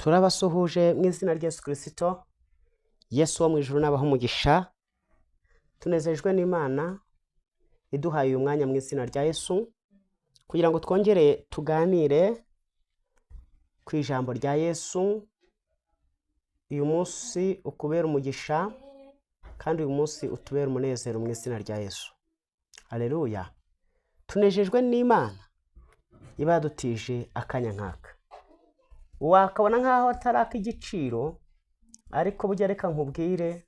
turabasuhuje mu izina rya Yesu Kristo. Yesu wo mu ijuru nabaho umugisha. Tunezejwe n'Imana iduhaye uyu mwanya mu izina rya Yesu kugira ngo twongere tuganire ku ijambo rya Yesu. Uyu munsi ukubera umugisha kandi uyu munsi utubera umunezero mu izina rya Yesu. Haleluya. Tunejejwe n'Imana ibadutije akanya nkaka. Wakabona nkaho ataraka igiciro, ariko burya reka nkubwire,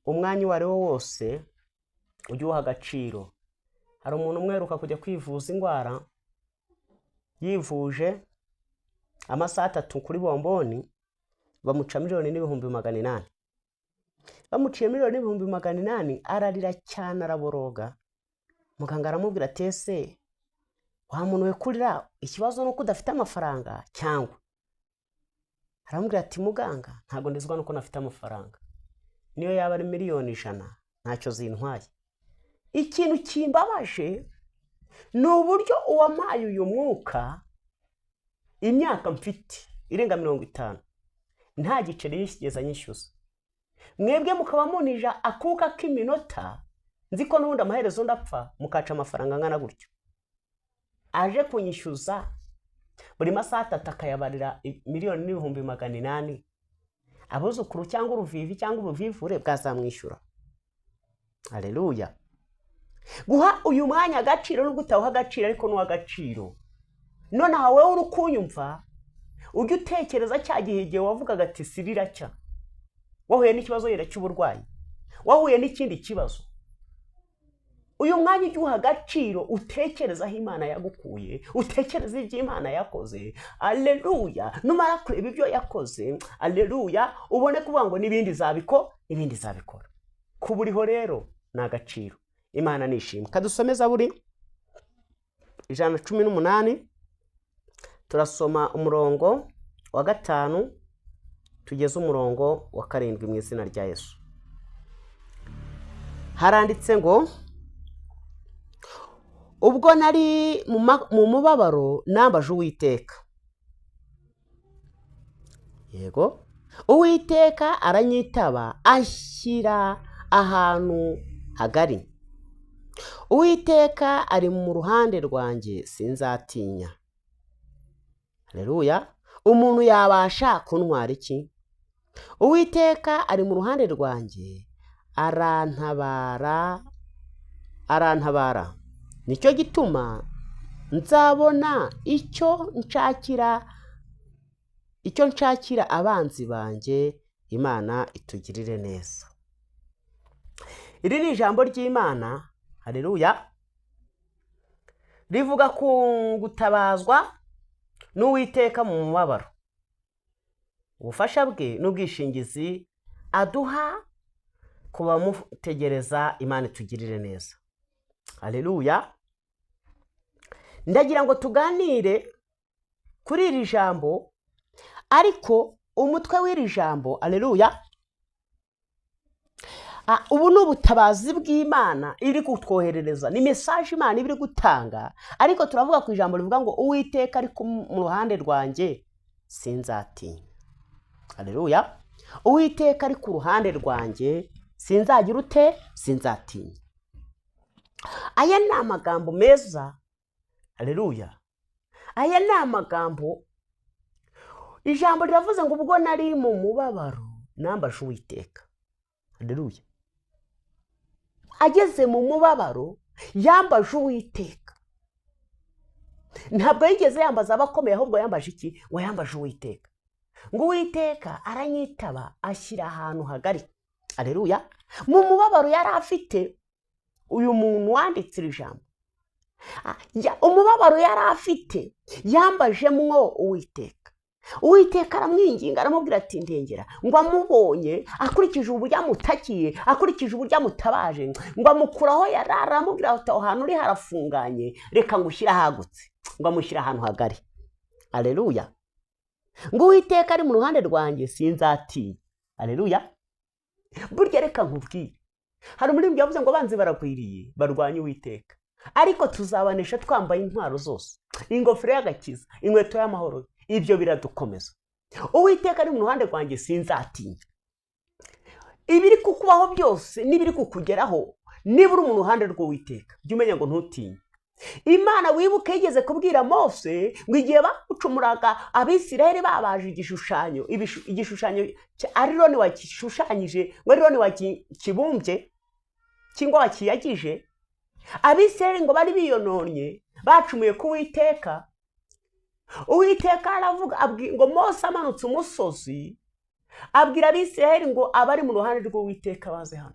umwanya wari wo wose ujye uha agaciro. Hari umuntu umweruka kujya kwivuza indwara, yivuje amasaha 3 kuri bomboni, bamuca $1,800,000. Bamuciye $1,800,000, ararira cyane araboroga. Muganga aramubwira ati ese wa muntu we kurira, ikibazo nuko udafite amafaranga cyangwa? Aramubwira ati muganga, ntago ndizwa nuko nafite amafaranga, niyo yaba ari $1,100,000 ntacyo zintwaye. Ikintu kimbabaje ni uburyo uwampaye uyu mwuka imyaka mfite irenga 50 nta giceri yigeze anyishyuza. Mwebwe mukaba munija akuka k'iminota, nziko n'ubundi amaherezo ndapfa, mukaca amafaranga angana gutyo. Aje kunyishyuza buri masaha 3 akayabarira $1,800,000. Abuzukuru cyangwa uruvivi cyangwa ubuvivure bwazamwishyura. Haleluya. Guha uyu mwanya agaciro no gutaha agaciro, ariko no agaciro. None hawe urukunyumva, ujye utekereza cya gihe igihe wavugaga ati sirira cya, wahuye n'ikibazo yera cy'uburwayi, wahuye n'ikindi kibazo. Uyu mwanya ujye uha agaciro, utekereza aho Imana yagukuye, utekereza ibyo Imana yakoze. Haleluya. Numara kureba ibyo yakoze, haleluya, ubone kuvuga ngo n'ibindi zabikora. Kuburiho rero ni agaciro. Imana nishimwe. Kadusomeza buri 118, turasoma umurongo wa 5 tugeze umurongo wa 7 mu izina rya Yesu. Haranditse ngo, ubwo nari mu mubabaro nambaje Uwiteka. Yego, Uwiteka aranyitaba, ashyira ahantu hagari. Uwiteka ari mu ruhande rwanjye, sinzatinya. Haleluya. Umuntu yabasha kuntwara iki? Uwiteka ari mu ruhande rwanjye, arantabara. Nicyo gituma nzabona icyo nshakira abanzi banjye. Imana itugirire neza. Iri ni ijambo ry'Imana. Haleluya. Rivuga ku gutabazwa n'Uwiteka mu mubabaro. Ubufasha bwe n'ubwishingizi aduha kuba mutegereza. Imana itugirire neza. Haleluya. Ndagira ngo tuganire kuri iri jambo, ariko umutwe w'iri jambo, haleluya, ubu ni ubutabazi bw'Imana iri kutwoherereza. Ni message Imana iri gutanga, ariko turavuga ku ijambo rivuga ngo Uwiteka ari mu ruhande rwanjye, sinzatinya. Haleluya. Uwiteka ari ku ruhande rwanjye, sinzagira ute? Sinzatinya. Aya ni amagambo meza. Haleluya. Aya ni amagambo, ijambo riravuze ngo ubwo nari mu mubabaro nambaje Uwiteka. Haleluya. Ageze mu mubabaro yambaje Uwiteka. Ntabwo yigeze yambaza abakomeye, ahubwo yambaje iki? Ngo yambaje Uwiteka. Ngo Uwiteka aranyitaba, ashyira ahantu hagari. Haleluya. Mu mubabaro yari afite, uyu muntu wanditse iri jambo, umubabaro yari afite, yambajemwo Uwiteka. Uwiteka aramwinginga, aramubwira ati ndengera. Ngo amubonye akurikije uburyo amutakiye, akurikije uburyo amutabaje, ngo amukuraho yarara, aramubwira ati aho hantu uri harafunganye, reka ngushyira hagutse. Ngo amushyira ahantu hagari. Haleluya. Ngo Uwiteka ari mu ruhande rwanjye, sinzatinya. Haleluya. Burya reka nkubwire, hari umuririmbyi yavuze ngo abanzi baragwiriye barwanya Uwiteka, ariko tuzabanesha twambaye intwaro zose, ingofero y'agakiza, inkweto y'amahoro. Ibyo biradukomeza. uwiteka ari mu ruhande rwanjye sinzatinya. Ibiri kukubaho byose n'ibiri kukugeraho, niba uri mu ruhande rw'uwiteka jya umenya ngo ntutinye. Imana wibuke yigeze kubwira Mose ngo igihe bagucumuraga Abisirayeli babaje igishushanyo Arironi wakishushanyije, ngo Arironi wakibumbye cyangwa wakiyagije, Abisirayeli ngo bari biyononye bacumuye ku Uwiteka. Uwiteka aravuga ngo Mose amanutse umusozi abwira Abisirayeli ngo abari mu ruhande rw'Uwiteka baze hano.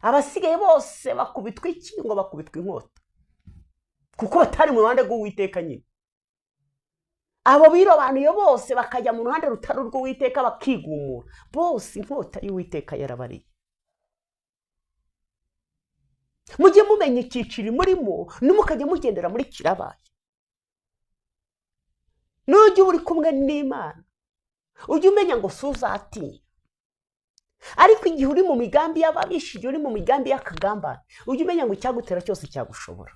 Abasigaye bose bakubitwa iki? Ngo bakubitwa inkota, kuko batari mu ruhande rw'Uwiteka nyine. Abo birobanuye bose bakajya mu ruhande rutari rw'Uwiteka bakigumura, bose inkota y'Uwiteka yarabariye. Mujye mumenya icyiciro murimo, nimukajya mugendera muri kirabaye. Nujya uri kumwe n'Imana ujye umenya ngo suzatinya. Ariko igihe uri mu migambi y'ababisha, igihe uri mu migambi y'akagambane, ujye umenya ngo icyagutera cyose cyagushobora,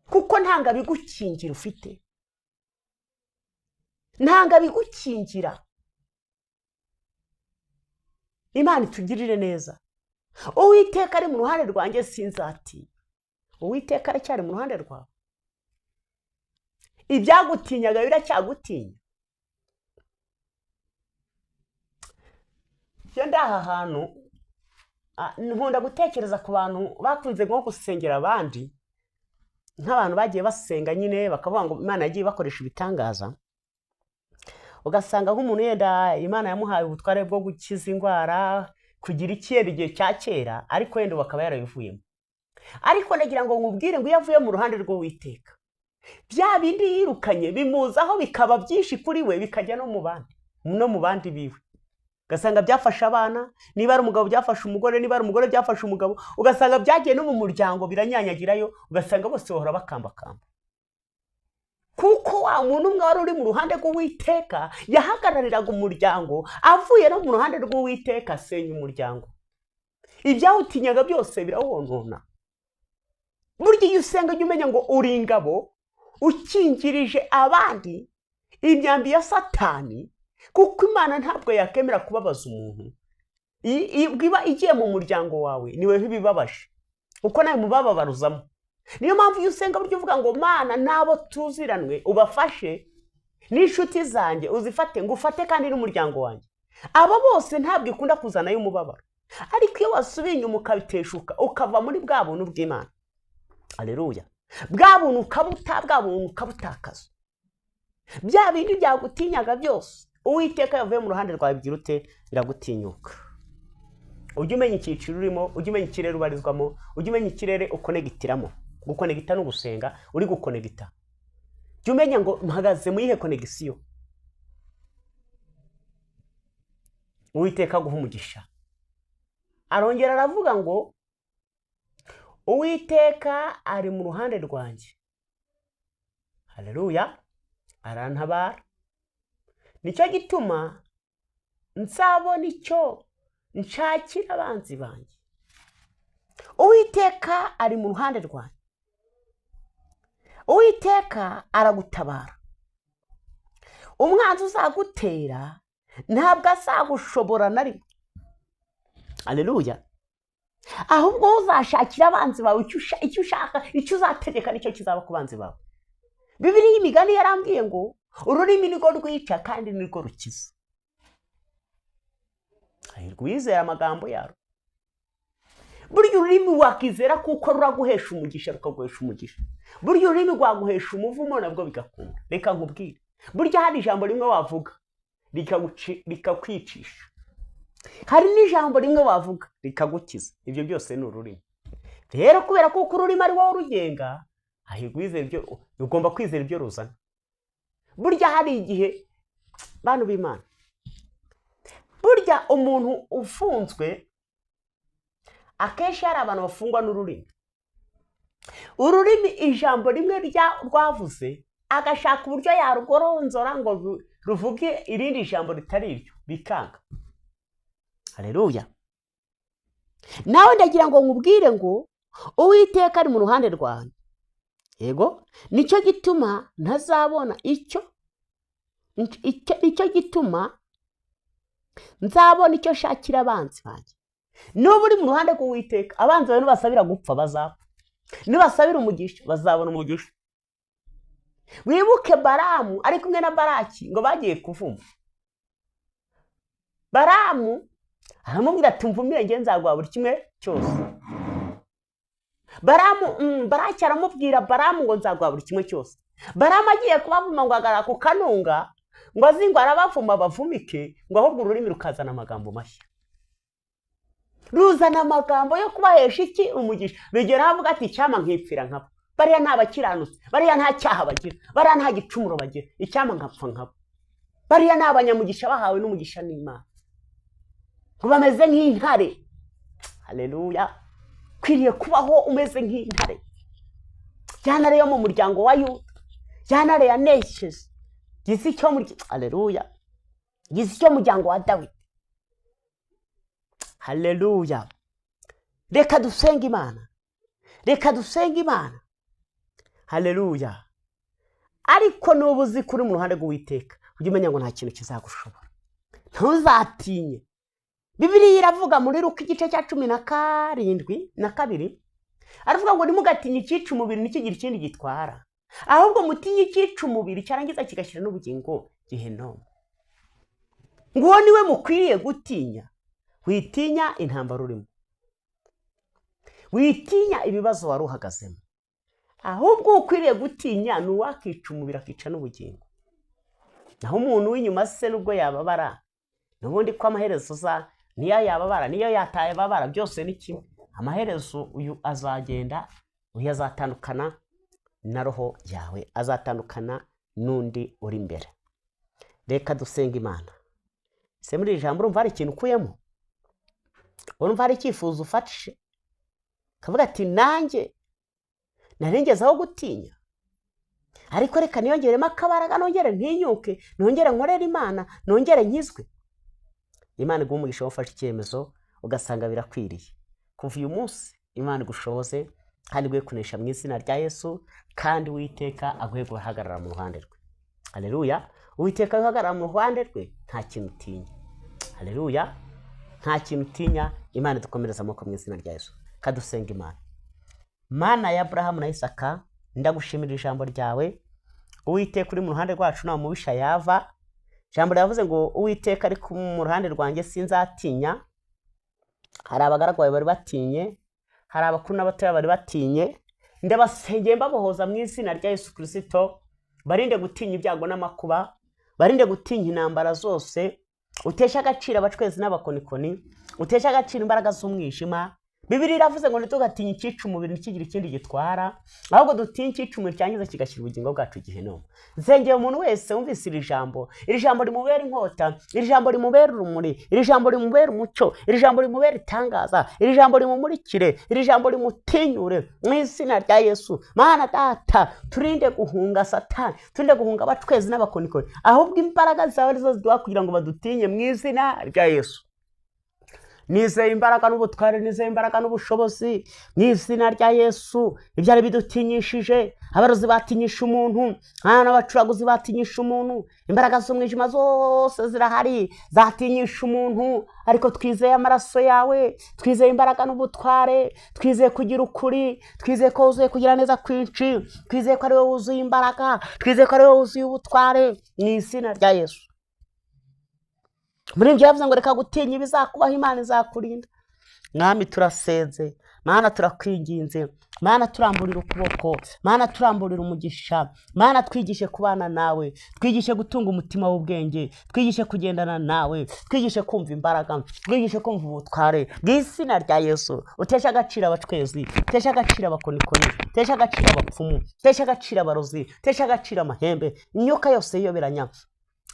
kuko ntanga bigukingira ufite, ntanga bigukingira. Imana itugirire neza. Uwiteka ari mu ruhande rwanjye sinzatinya. Uwiteka aracyari mu ruhande rwawe. Ibyagutinyaga biracyagutinya. Yenda aha hantu nkunda gutekereza ku bantu bakunze nko gusengera abandi, nk'abantu bagiye basenga nyine bakavuga ngo Imana yagiye bakoresha ibitangaza. Ugasanga nk'umuntu yenda Imana yamuhaye ubutware bwo gukiza indwara, kugira ikiyenda igihe cya kera, ariko yenda bakaba yarabivuyemo. Ariko ndagira ngo nkubwire ngo iyo avuye mu ruhande rw'Uwiteka, bya bindi yirukanye bimuzaho bikaba byinshi kuri we, bikajya no mu bandi biwe. Ugasanga byafashe abana, niba ari umugabo byafashe umugore, niba ari umugore byafashe umugabo, ugasanga byagiye no mu muryango biranyanyagirayo, ugasanga bose bahora bakambakamba. Kuko wa muntu umwe wari uri mu ruhande rw'Uwiteka yahagarariraga umuryango, avuye no mu ruhande rw'Uwiteka asenya umuryango. Ibyawutinyaga byose birawonona. Burya iyo usenga jya umenya ngo uri ingabo ukingirije abandi imyambi ya Satani, kuko Imana ntabwo yakemera kubabaza umuntu. Iba igiye mu muryango wawe niwe bibabaje, kuko nawe mubababaruzamo. Niyo mpamvu iyo usenga buryo uvuga ngo Mana nabo tuziranwe ubafashe, n'inshuti zanjye uzifate, ngo ufate kandi n'umuryango wanjye. Abo bose ntabwo ikunda kuzana y'umubabaro, ariko iyo wasubiye inyuma ukabiteshuka ukava muri bwa buntu bw'Imana, haleluya, bwa buntu ukabutakaza, bya bindi byagutinyaga byose Uwiteka yavuye mu ruhande rwawe bigira ute? Biragutinyuka. Ujye umenya icyiciro urimo, ujye umenya ikirere ubarizwamo, ujye umenya ikirere ukonegitiramo. Gukonegita no gusenga uri gukonegita, jya umenya ngo mpagaze mu yihe konegisiyo. Uwiteka guha umugisha. Arongera aravuga ngo Uwiteka ari mu ruhande rwanjye, haleluya, arantabara. Nicyo gituma nzabona icyo nshakira abanzi banjye. Uwiteka ari mu ruhande rwanjye. Uwiteka aragutabara. Umwanzi uzagutera ntabwo azagushobora na rimwe, haleluya. Ahubwo uzashakira abanzi bawe icyo ushaka, icyo uzategeka nicyo kizaba ku banzi bawe. Bibiliya y'imigani yarambwiye ngo ururimi nirwo rwica kandi nirwo rukiza. Rwizera amagambo yaro. Burya ururimi wakizera kuko ruraguhesha umugisha, rukaguhesha umugisha. Burya ururimi rwaguhesha umuvumo nabwo bigakunda. Reka nkubwire, burya hari ijambo rimwe wavuga rikakwicisha, hari n'ijambo rimwe wavuga rikagukiza. Ibyo byose ni ururimi. Rero kubera ko ururimi ari wowe urugenga, ugomba kwizera ibyo ruzana. Burya hari igihe bantu b'Imana, burya umuntu ufunzwe akenshi hari abantu bafungwa n'ururimi. Ururimi ijambo rimwe rwavuze agashaka uburyo yarugoronzora ngo ruvuge irindi jambo ritari iryo, bikanga. Haleluya. Nawe ndagira ngo nkubwire ngo Uwiteka ari mu ruhande rwanjye. Yego, nicyo gituma ntazabona icyo icyo gituma nzabona icyo shakira abanzi banjye. Nuba uri mu ruhande rw'Uwiteka, abanzi bawe nibasabira gupfa bazapfa, nibasabira umugisha bazabona umugisha. Wibuke Baramu ari kumwe na Baraki ngo bagiye kuvuma. Baramu aramubwira ati mvumire nge nzaguha buri kimwe cyose. Baraki aramubwira Baramu ngo nzaguha buri kimwe cyose. Baramu agiye kubavuma ngo agarara ku kanunga ngo azi ngo arabavuma bavumike, ngo ahubwo ururimi rukazana amagambo mashya. Ruzana amagambo yo kubahesha iki? Umugisha. Bigera avuga ati icyama nkipfira nkabo. Bariya nta bakiranutse, bariya nta cyaha bagira, bariya nta gicumuro bagira, icyama nkapfa nkabo. Bariya ni abanyamugisha bahawe n'umugisha n'Imana. Ngo bameze nk'intare. Haleluya. Kwiriye kubaho umeze nk'intare. Ya ntare yo mu muryango wa Yuda, ya ntare yanesheje. Gizi cyo muri haleluya. Gizi cyo muryango wa Dawidi. Haleluya. Reka dusenga Imana. Reka dusenga Imana. Haleluya. Ariko nubuzi kuri mu ruhande rw'Uwiteka, ujye umenya ngo nta kintu kizagushobora. Ntuzatinye. Bibiliya iravuga muri Luka igice cya 17:2 aravuga ngo nimugatinye icyica umubiri n'ikigira ikindi gitwara, ahubwo mutinye icyica umubiri cyarangiza kigashyira n'ubugingo Gehinomu. Ngo niwe mukwiriye gutinya. Witinya intambara urimo, witinya ibibazo wari uhagazemo, ahubwo ukwiriye gutinya n'uwakica umubiri akica n'ubugingo. Naho umuntu w'inyuma se nubwo yababara, n'ubundi ko amaherezo niyo yababara niyo yataye babara byose ni kimwe. Amaherezo uyu azagenda, uyu azatandukana na roho yawe, azatandukana n'undi uri imbere. Reka dusenga Imana. Se muri ijambo urumva hari ikintu ukuyemo? Urumva hari icyifuzo ufatishe? Kavuga ati nanjye narengezaho gutinya, ariko reka niyongeremo akabaraga, nongere ntinyuke, nongere nkorera Imana, nongere nkizwe. Imana iguha umugisha wo gufasha icyemezo ugasanga birakwiriye. Kuva uyu munsi Imana igushoboze kandi iguhe kunesha mu izina rya Yesu, kandi Uwiteka aguhe guhagarara mu ruhande rwe. Haleluya. Uwiteka ahagarara mu ruhande rwe, nta kintu utinya. Haleluya. Nta kintu utinya. Imana dukomereza amaboko mu izina rya Yesu. Kadusenga Imana. Mana ya Abrahamu na Isaka, ndagushimira ijambo ryawe. Uwiteka uri mu ruhande rwacu nta mubisha yava. Ijambo ryavuze ngo Uwiteka ari mu ruhande rwanjye sinzatinya. Hari abagaragu bawe bari batinye, hari abakuru n'abatoya bari batinye. Ndabasengeye mbabohoza mu izina rya Yesu Kristo, barinde gutinya ibyago n'amakuba, barinde gutinya intambara zose. Utesha agaciro abacwezi n'abakonikoni, utesha agaciro imbaraga z'umwijima. Bibiliya iravuze ngo ntitugatinye icyica umubiri n'ikigira ikindi gitwara, ahubwo dutinye icyica umubiri cyangiza kigashyira ubugingo bwacu Gehinomu. Nsengeye umuntu wese wumvise iri jambo rimubera inkota, iri jambo rimubera urumuri, iri jambo rimubera umucyo, iri jambo rimubera itangaza, iri jambo rimumurikire, iri jambo rimutinyure mu izina rya Yesu. Mana Data, turinde guhunga Satani, turinde guhunga abacwezi n'abakonikoni, ahubwo imbaraga zawe arizo ziduha kugira ngo badutinye mu izina rya Yesu. Nizeye imbaraga n'ubutware, nizeye imbaraga n'ubushobozi mu izina rya Yesu. Ibyari bidutinyishije, abarozi batinyisha umuntu, n'abacuraguzi batinyisha umuntu, imbaraga z'umwijima zose zirahari zatinyisha umuntu, ariko twizeye amaraso yawe, twizeye imbaraga n'ubutware, twizeye kugira ukuri, twizeye ko wuzuye kugira neza kwinshi, twizeye ko ari wowe wuzuye imbaraga, twizeye ko ari wowe wuzuye ubutware mu izina rya Yesu. Muri ibyo yavuze ngo reka gutinya ibizakubaho, Imana izakurinda. Mwami turasenze, Mana turakwinginze, Mana turamburira ukuboko, Mana turamburira umugisha, Mana twigishe kubana nawe, twigishe gutunga umutima w'ubwenge, twigishe kugendana nawe, twigishe kumva imbaraga, twigishe kumva ubutware bw'izina rya Yesu. Utesha agaciro abacwezi, utesha agaciro abakonikoni, utesha agaciro abapfumu, utesha agaciro abarozi, utesha agaciro amahembe, imyuka yose yiyoberanya,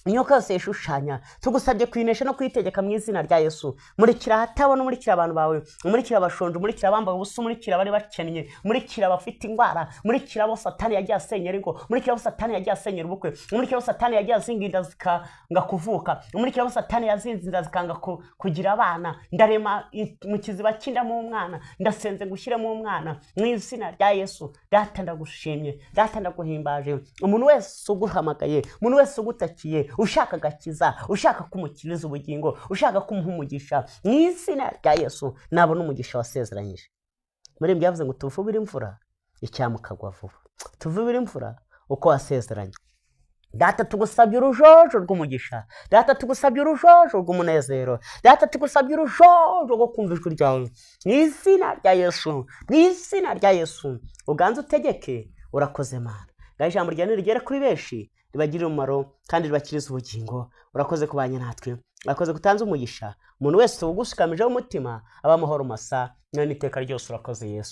imyuka yose yishushanya, tugusabye kwinesha no kwitegeka mu izina rya Yesu. Murikira ahatabona, umurikira abantu bawe, umurikira abashonje, umurikira abambaye ubusa, umurikira abari bakennye, umurikira abafite indwara, umurikira abo Satani yagiye asenyera ingo, umurikira abo Satani yagiye asenyera ubukwe, umurikira abo Satani yagiye azinga inda zikanga kuvuka, umurikira abo Satani yazinze inda zikanga kugira abana. Ndarema mu kiziba cy'indamu umwana, ndasenze gushyiramo umwana mu izina rya Yesu. Data ndagushimye, Data ndaguhimbaje. Umuntu wese uguhamagaye, umuntu wese ugutakiye, ushaka agakiza, ushaka kumukiriza ubugingo, ushaka kumuha umugisha mu izina rya Yesu, nabona umugisha wasezeranyije. Muri ibyo yavuze ngo tuvubire imvura icyama ukagwa vuba, tuvubire imvura uko wasezeranye. Data tugusabye urujojo rw'umugisha, data tugusabye urujojo rw'umunezero, data tugusabye urujojo rwo kumva ijwi ryawe mu izina rya Yesu, mu izina rya Yesu. Uganze utegeke, urakoze Mana. Ngaho ijambo ryawe rigere kuri benshi, ribagirire umumaro kandi ribakirize ubugingo. Urakoze kubanye natwe, urakoze gutanze umugisha. Umuntu wese ugushikamijeho umutima aba amahoro masa, none iteka ryose. Urakoze Yesu.